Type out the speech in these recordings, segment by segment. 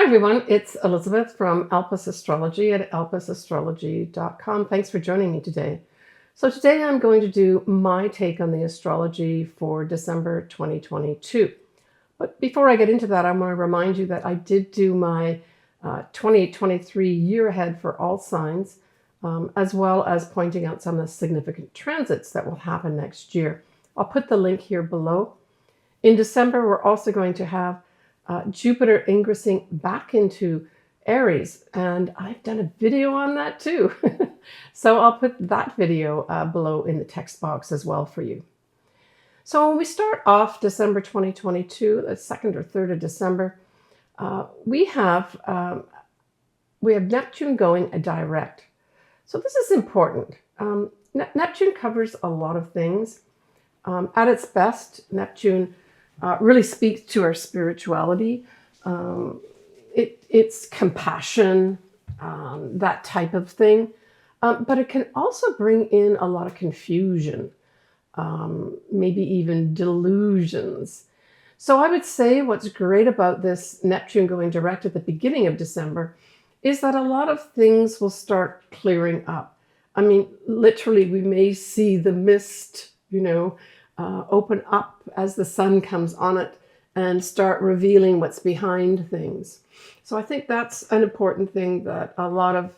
Hi everyone, it's Elizabeth from Alpus Astrology at alpusastrology.com. Thanks for joining me today. So today I'm going to do my take on the astrology for December 2022. But before I get into that, I want to remind you that I did do my 2023 year ahead for all signs, as well as pointing out some of the significant transits that will happen next year. I'll put the link here below. In December, we're also going to have Jupiter ingressing back into Aries, and I've done a video on that too. So I'll put that video below in the text box as well for you. So when we start off December 2022, the 2nd or 3rd of December, we have Neptune going a direct. So this is important. Neptune covers a lot of things. At its best, Neptune really speaks to our spirituality. It's compassion, that type of thing. But it can also bring in a lot of confusion, maybe even delusions. So I would say what's great about this Neptune going direct at the beginning of December is that a lot of things will start clearing up. I mean, literally, we may see the mist, open up as the sun comes on it and start revealing what's behind things. So I think that's an important thing, that a lot of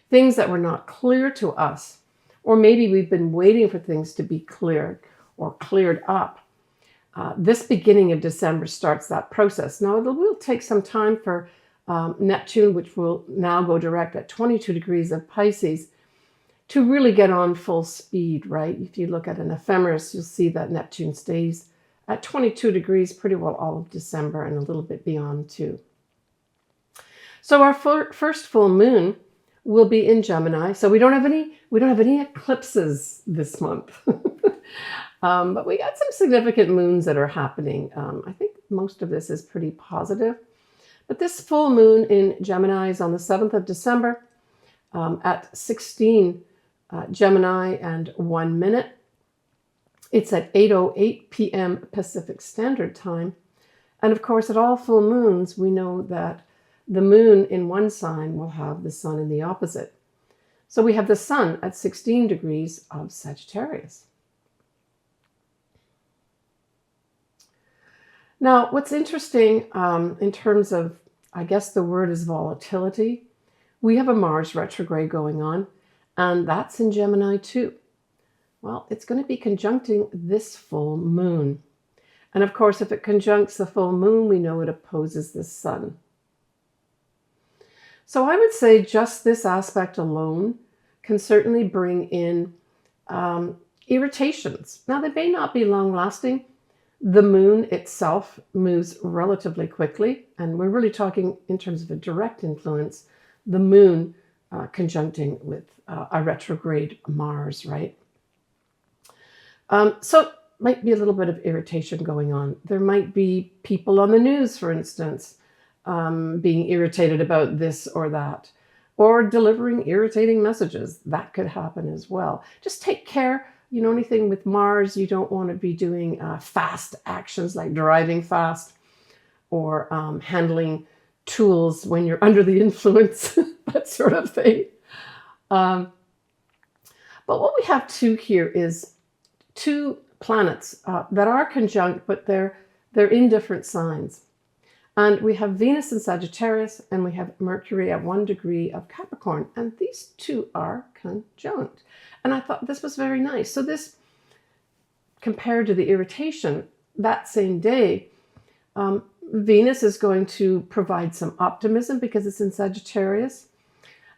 things that were not clear to us, or maybe we've been waiting for things to be cleared or cleared up. This beginning of December starts that process. Now, it will take some time for Neptune, which will now go direct at 22 degrees of Pisces, to really get on full speed, right? If you look at an ephemeris, you'll see that Neptune stays at 22 degrees pretty well all of December and a little bit beyond too. So our first full moon will be in Gemini. So we don't have any eclipses this month. But we got some significant moons that are happening. I think most of this is pretty positive. But this full moon in Gemini is on the 7th of December at 16 Gemini and 1 minute. It's at 8:08 p.m. Pacific Standard Time. And of course, at all full moons, we know that the moon in one sign will have the sun in the opposite. So we have the sun at 16 degrees of Sagittarius. Now, what's interesting in terms of, I guess the word is volatility, we have a Mars retrograde going on, and that's in Gemini too. Well, it's going to be conjuncting this full moon. And of course, if it conjuncts the full moon, we know it opposes the sun. So I would say just this aspect alone can certainly bring in irritations. Now, they may not be long lasting. The moon itself moves relatively quickly, and we're really talking in terms of a direct influence, the moon conjuncting with a retrograde Mars, right? So might be a little bit of irritation going on. There might be people on the news, for instance, being irritated about this or that, or delivering irritating messages. That could happen as well. Just take care. Anything with Mars, you don't want to be doing fast actions like driving fast or handling tools when you're under the influence, that sort of thing. But what we have too here is two planets that are conjunct, but they're in different signs. And we have Venus in Sagittarius, and we have Mercury at 1 degree of Capricorn, and these two are conjunct. And I thought this was very nice. So this, compared to the irritation that same day, Venus is going to provide some optimism because it's in Sagittarius,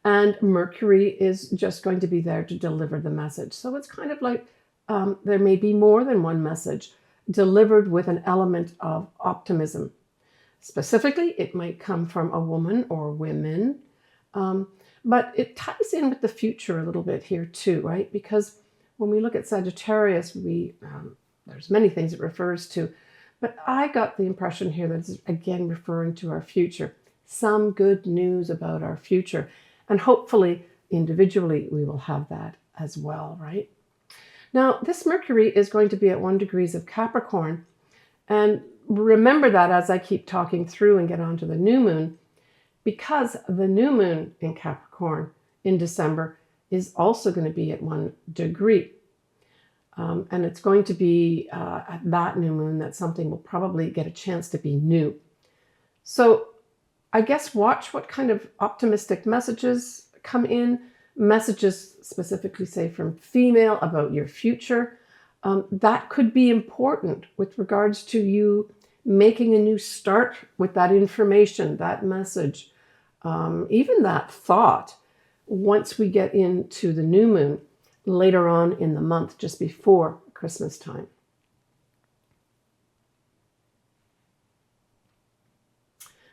and Mercury is just going to be there to deliver the message. So it's kind of like there may be more than one message delivered with an element of optimism. Specifically, it might come from a woman or women, but it ties in with the future a little bit here too, right? Because when we look at Sagittarius, there's many things it refers to, but I got the impression here that it's again referring to our future, some good news about our future, and hopefully individually we will have that as well, right? Now, this Mercury is going to be at 1 degree of Capricorn, and remember that as I keep talking through and get onto the new moon, because the new moon in Capricorn in December is also going to be at 1 degree. And it's going to be at that new moon that something will probably get a chance to be new. So I guess watch what kind of optimistic messages come in, messages specifically say from female about your future. That could be important with regards to you making a new start with that information, that message, even that thought once we get into the new moon later on in the month, just before Christmas time.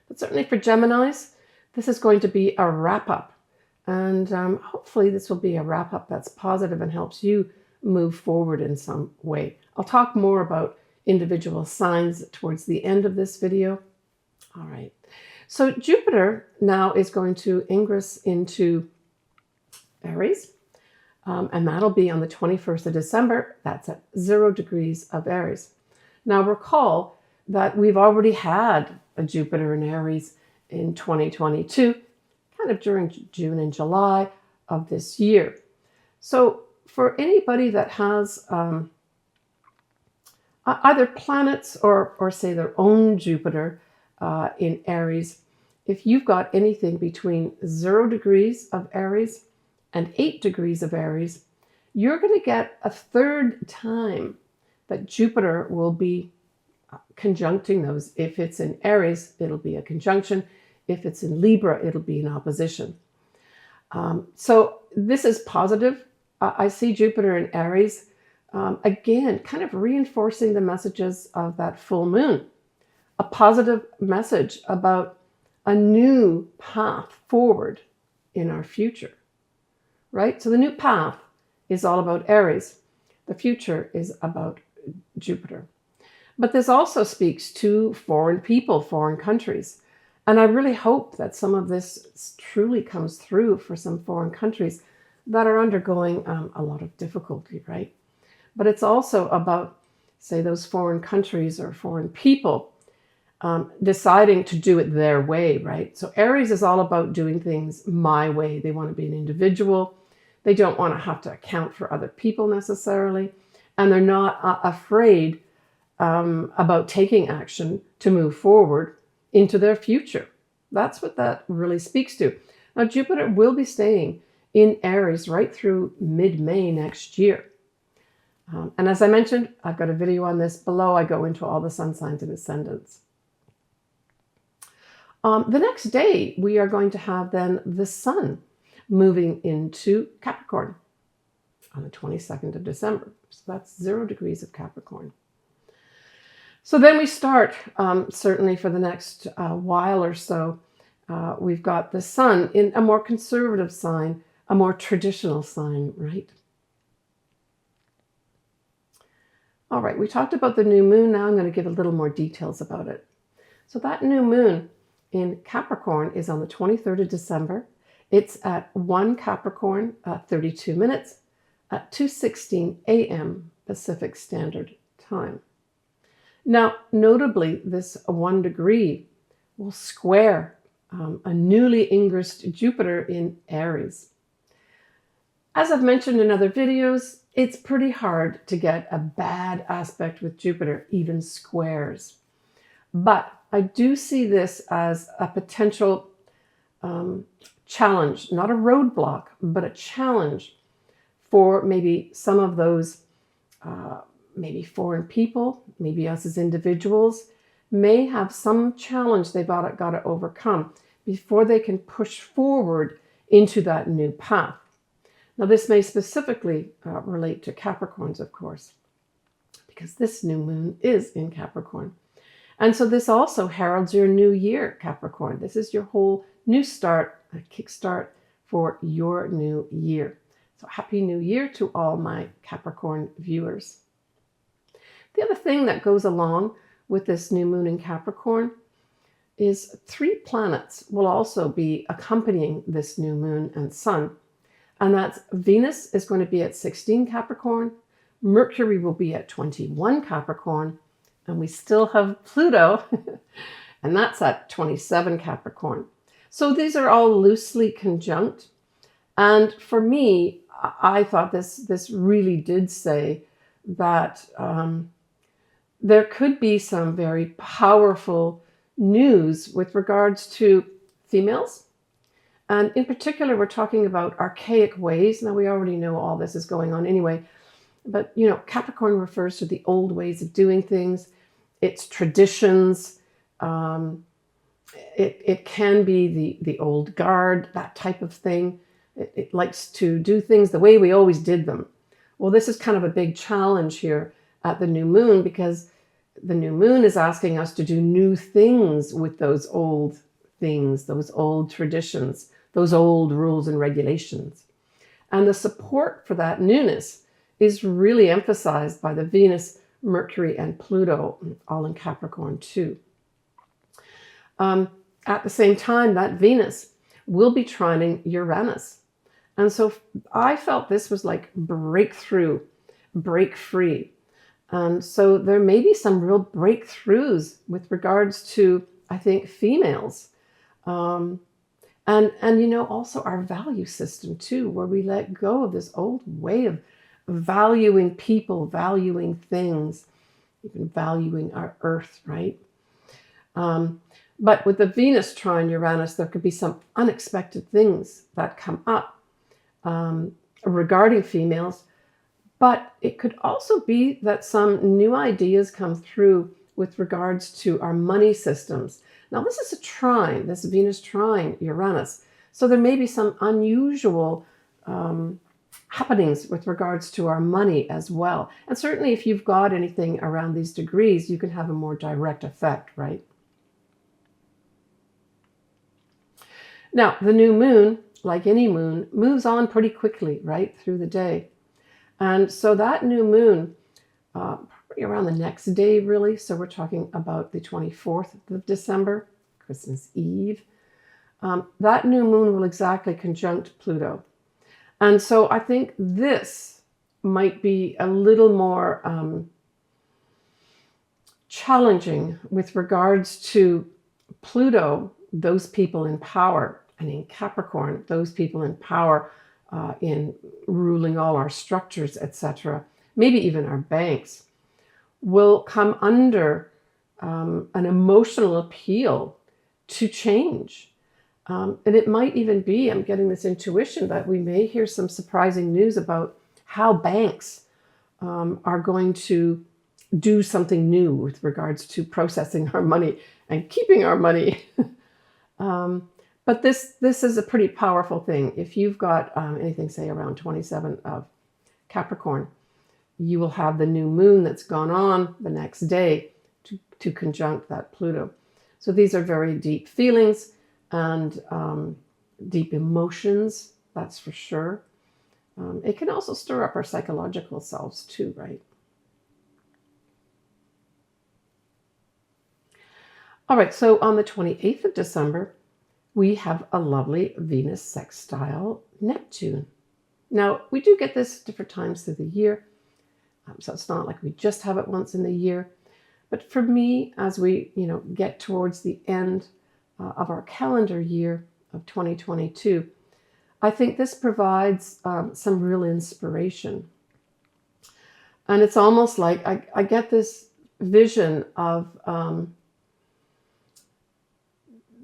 But certainly for Geminis, this is going to be a wrap-up. And hopefully this will be a wrap-up that's positive and helps you move forward in some way. I'll talk more about individual signs towards the end of this video. All right. So Jupiter now is going to ingress into Aries. And that'll be on the 21st of December. That's at 0 degrees of Aries. Now recall that we've already had a Jupiter in Aries in 2022, kind of during June and July of this year. So for anybody that has either planets or say their own Jupiter in Aries, if you've got anything between 0 degrees of Aries and 8 degrees of Aries, you're going to get a third time that Jupiter will be conjuncting those. If it's in Aries, it'll be a conjunction. If it's in Libra, it'll be an opposition. So this is positive. I see Jupiter in Aries, again, kind of reinforcing the messages of that full moon. A positive message about a new path forward in our future. Right? So the new path is all about Aries. The future is about Jupiter. But this also speaks to foreign people, foreign countries. And I really hope that some of this truly comes through for some foreign countries that are undergoing a lot of difficulty, right? But it's also about, say, those foreign countries or foreign people deciding to do it their way, right? So Aries is all about doing things my way. They want to be an individual. They don't want to have to account for other people necessarily. And they're not afraid about taking action to move forward into their future. That's what that really speaks to. Now, Jupiter will be staying in Aries right through mid-May next year. And as I mentioned, I've got a video on this below. I go into all the sun signs and ascendants. The next day, we are going to have then the sun moving into Capricorn on the 22nd of December. So that's 0 degrees of Capricorn. So then we start, certainly for the next while or so, we've got the sun in a more conservative sign, a more traditional sign, right? All right, we talked about the new moon. Now I'm going to give a little more details about it. So that new moon in Capricorn is on the 23rd of December. It's at 1 Capricorn, 32 minutes, at 2:16 a.m. Pacific Standard Time. Now, notably, this 1 degree will square a newly ingressed Jupiter in Aries. As I've mentioned in other videos, it's pretty hard to get a bad aspect with Jupiter, even squares. But I do see this as a potential challenge, not a roadblock, but a challenge for maybe some of those maybe foreign people, maybe us as individuals, may have some challenge they've got to overcome before they can push forward into that new path. Now, this may specifically relate to Capricorns, of course, because this new moon is in Capricorn. And so this also heralds your new year, Capricorn. This is your whole new start, a kickstart for your new year. So happy new year to all my Capricorn viewers. The other thing that goes along with this new moon in Capricorn is 3 planets will also be accompanying this new moon and sun. And that's Venus is going to be at 16 Capricorn, Mercury will be at 21 Capricorn, And we still have Pluto, and that's at 27 Capricorn. So these are all loosely conjunct. And for me, I thought this really did say that there could be some very powerful news with regards to females. And in particular, we're talking about archaic ways. Now, we already know all this is going on anyway. But, Capricorn refers to the old ways of doing things. It's traditions. It can be the old guard, that type of thing. It likes to do things the way we always did them. Well, this is kind of a big challenge here at the new moon, because the new moon is asking us to do new things with those old things, those old traditions, those old rules and regulations. And the support for that newness is really emphasized by the Venus, Mercury, and Pluto, all in Capricorn too. At the same time, that Venus will be trining Uranus. And so I felt this was like breakthrough, break free. And so there may be some real breakthroughs with regards to, I think, females. And also our value system too, where we let go of this old way of valuing people, valuing things, even valuing our earth, right? But with the Venus trine Uranus, there could be some unexpected things that come up regarding females. But it could also be that some new ideas come through with regards to our money systems. Now, this is a trine, this Venus trine Uranus. So there may be some unusual happenings with regards to our money as well. And certainly if you've got anything around these degrees, you can have a more direct effect, right? Now, the new moon, like any moon, moves on pretty quickly, right, through the day. And so that new moon, probably around the next day, really, so we're talking about the 24th of December, Christmas Eve, that new moon will exactly conjunct Pluto. And so I think this might be a little more challenging with regards to Pluto, those people in power, and in Capricorn, those people in power in ruling all our structures, etc., maybe even our banks, will come under an emotional appeal to change. And it might even be, I'm getting this intuition, that we may hear some surprising news about how banks are going to do something new with regards to processing our money and keeping our money. But this is a pretty powerful thing. If you've got anything, say, around 27 of Capricorn, you will have the new moon that's gone on the next day to conjunct that Pluto. So these are very deep feelings and deep emotions, that's for sure. It can also stir up our psychological selves too, right? All right, so on the 28th of December, we have a lovely Venus sextile Neptune. Now, we do get this different times through the year, so it's not like we just have it once in the year. But for me, as we get towards the end of our calendar year of 2022, I think this provides some real inspiration. And it's almost like I get this vision of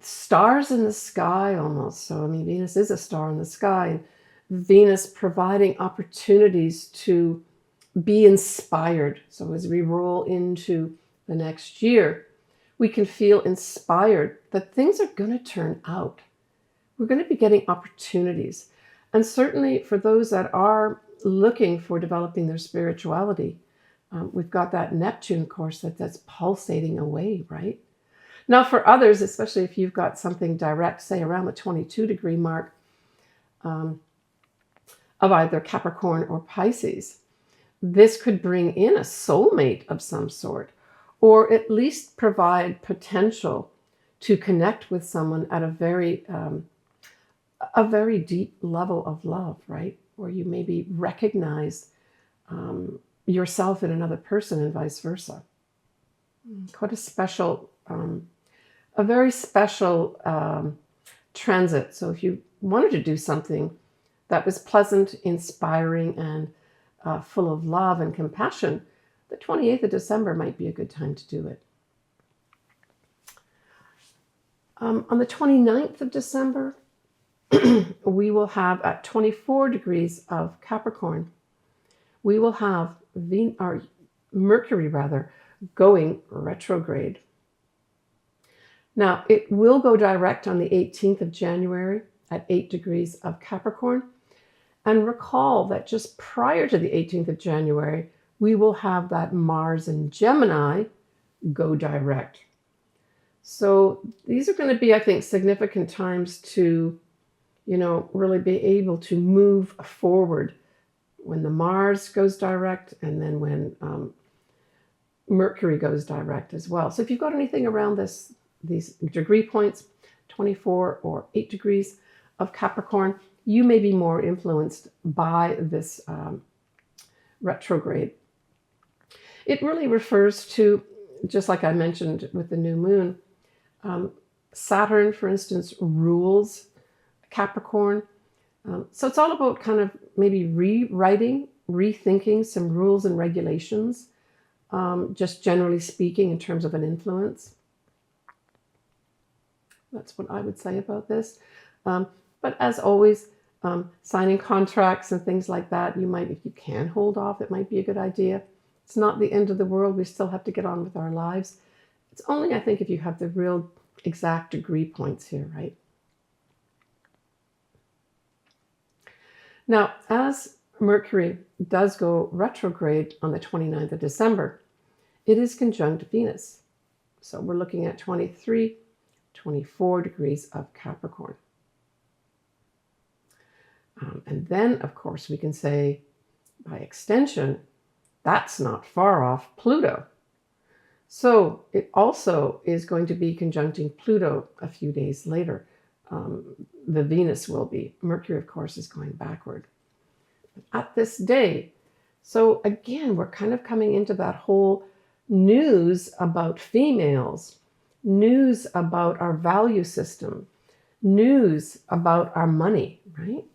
stars in the sky almost. So, I mean, Venus is a star in the sky. And Venus providing opportunities to be inspired. So as we roll into the next year, we can feel inspired that things are going to turn out. We're going to be getting opportunities. And certainly for those that are looking for developing their spirituality, we've got that Neptune course that's pulsating away, right? Now for others, especially if you've got something direct, say around the 22 degree mark of either Capricorn or Pisces, this could bring in a soulmate of some sort, or at least provide potential to connect with someone at a very deep level of love, right? Where you maybe recognize yourself in another person and vice versa. Quite a very special transit. So if you wanted to do something that was pleasant, inspiring, and full of love and compassion, the 28th of December might be a good time to do it. On the 29th of December, we will have at 24 degrees of Capricorn, we will have Mercury going retrograde. Now, it will go direct on the 18th of January at 8 degrees of Capricorn. And recall that just prior to the 18th of January, we will have that Mars in Gemini go direct. So these are going to be, I think, significant times to, really be able to move forward when the Mars goes direct and then when Mercury goes direct as well. So if you've got anything around these degree points, 24 or 8 degrees of Capricorn, you may be more influenced by this retrograde. It really refers to, just like I mentioned with the new moon, Saturn, for instance, rules Capricorn. So it's all about kind of maybe rewriting, rethinking some rules and regulations, just generally speaking in terms of an influence. That's what I would say about this. But as always, signing contracts and things like that, if you can hold off, it might be a good idea. It's not the end of the world. We still have to get on with our lives. It's only, I think, if you have the real exact degree points here, right? Now, as Mercury does go retrograde on the 29th of December, it is conjunct Venus. So we're looking at 23, 24 degrees of Capricorn. And then, of course, we can say, by extension, that's not far off Pluto. So it also is going to be conjuncting Pluto a few days later. The Venus will be. Mercury, of course, is going backward. At this day, so again, we're kind of coming into that whole news about females, news about our value system, news about our money, right?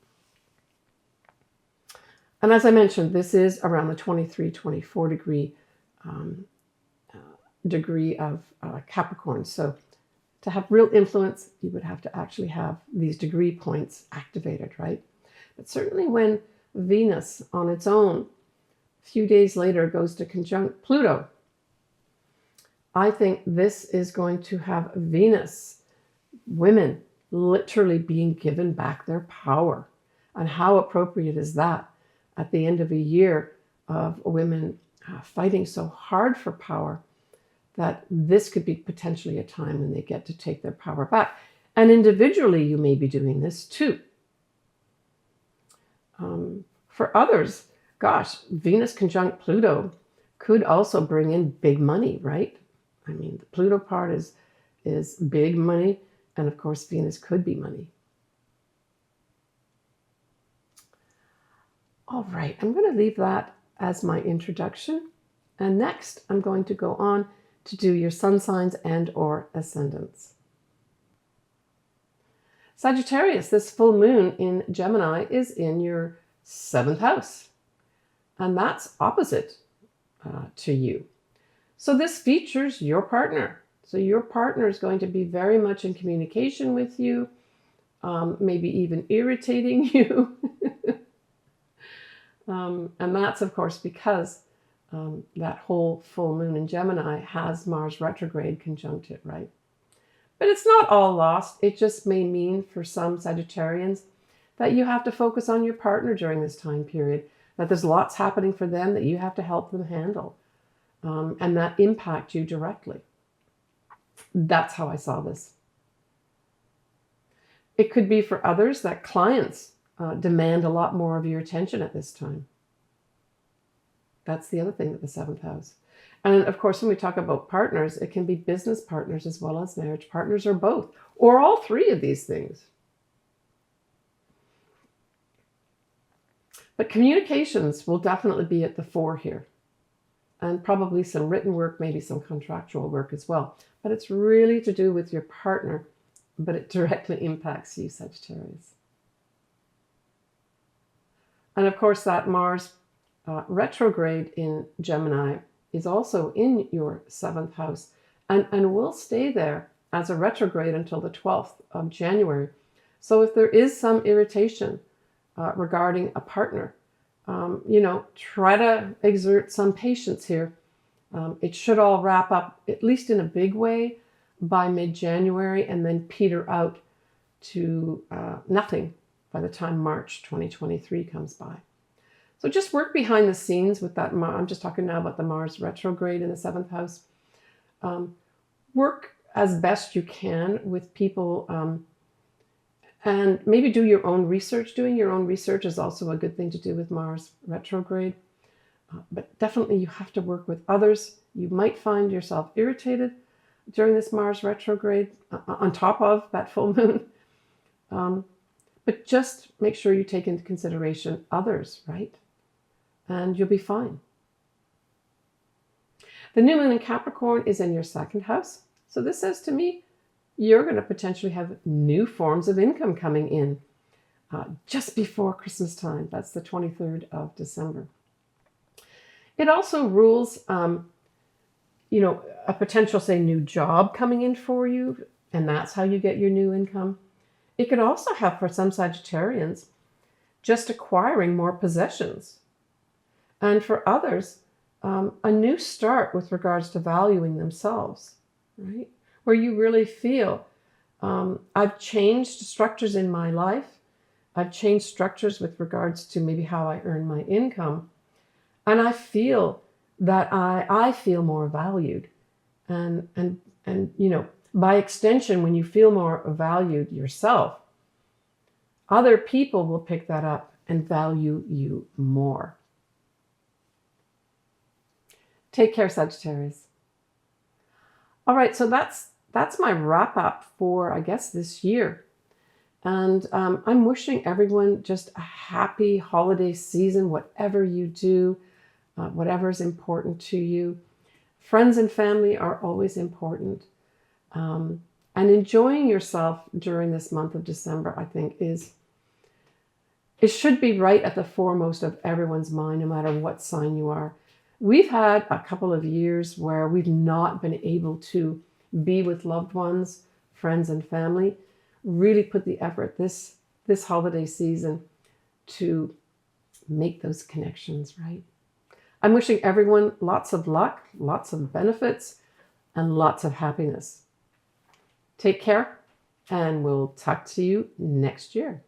And as I mentioned, this is around the 23, 24 degree of Capricorn. So to have real influence, you would have to actually have these degree points activated, right? But certainly when Venus on its own, a few days later, goes to conjunct Pluto, I think this is going to have Venus, women, literally being given back their power. And how appropriate is that at the end of a year of women fighting so hard for power, that this could be potentially a time when they get to take their power back. And individually, you may be doing this too. For others, gosh, Venus conjunct Pluto could also bring in big money, right? I mean, the Pluto part is big money, and of course, Venus could be money. All right, I'm going to leave that as my introduction. And next, I'm going to go on to do your sun signs and or ascendants. Sagittarius, this full moon in Gemini is in your 7th house. And that's opposite to you. So this features your partner. So your partner is going to be very much in communication with you, maybe even irritating you. And that's, of course, because that whole full moon in Gemini has Mars retrograde conjunct it, right? But it's not all lost. It just may mean for some Sagittarians that you have to focus on your partner during this time period, that there's lots happening for them that you have to help them handle, and that impact you directly. That's how I saw this. It could be for others that clients demand a lot more of your attention at this time. That's the other thing with the 7th house. And of course, when we talk about partners, it can be business partners as well as marriage partners, or both, or all three of these things. But communications will definitely be at the fore here. and probably some written work, maybe some contractual work as well. But it's really to do with your partner, but it directly impacts you, Sagittarius. And of course, that Mars retrograde in Gemini is also in your 7th house and will stay there as a retrograde until the 12th of January. So if there is some irritation regarding a partner, try to exert some patience here. It should all wrap up, at least in a big way, by mid-January, and then peter out to nothing by the time March 2023 comes by. So just work behind the scenes with that. I'm just talking now about the Mars retrograde in the 7th house. Work as best you can with people, and maybe do your own research. Doing your own research is also a good thing to do with Mars retrograde. But definitely you have to work with others. You might find yourself irritated during this Mars retrograde on top of that full moon. But just make sure you take into consideration others, right? And you'll be fine. The new moon in Capricorn is in your 2nd house. So this says to me, you're going to potentially have new forms of income coming in just before Christmas time. That's the 23rd of December. It also rules, a potential, say, new job coming in for you, and that's how you get your new income. It could also have, for some Sagittarians, just acquiring more possessions. And for others, a new start with regards to valuing themselves, right? Where you really feel, I've changed structures in my life. I've changed structures with regards to maybe how I earn my income. And I feel that I feel more valued. And by extension, when you feel more valued yourself, other people will pick that up and value you more. Take care, Sagittarius. All right, so that's my wrap up for, I guess, this year. And I'm wishing everyone just a happy holiday season, whatever you do, whatever is important to you. Friends and family are always important. And enjoying yourself during this month of December, I think, it should be right at the foremost of everyone's mind, no matter what sign you are. We've had a couple of years where we've not been able to be with loved ones, friends and family. Really put the effort this holiday season to make those connections, right? I'm wishing everyone lots of luck, lots of benefits, and lots of happiness. Take care, and we'll talk to you next year.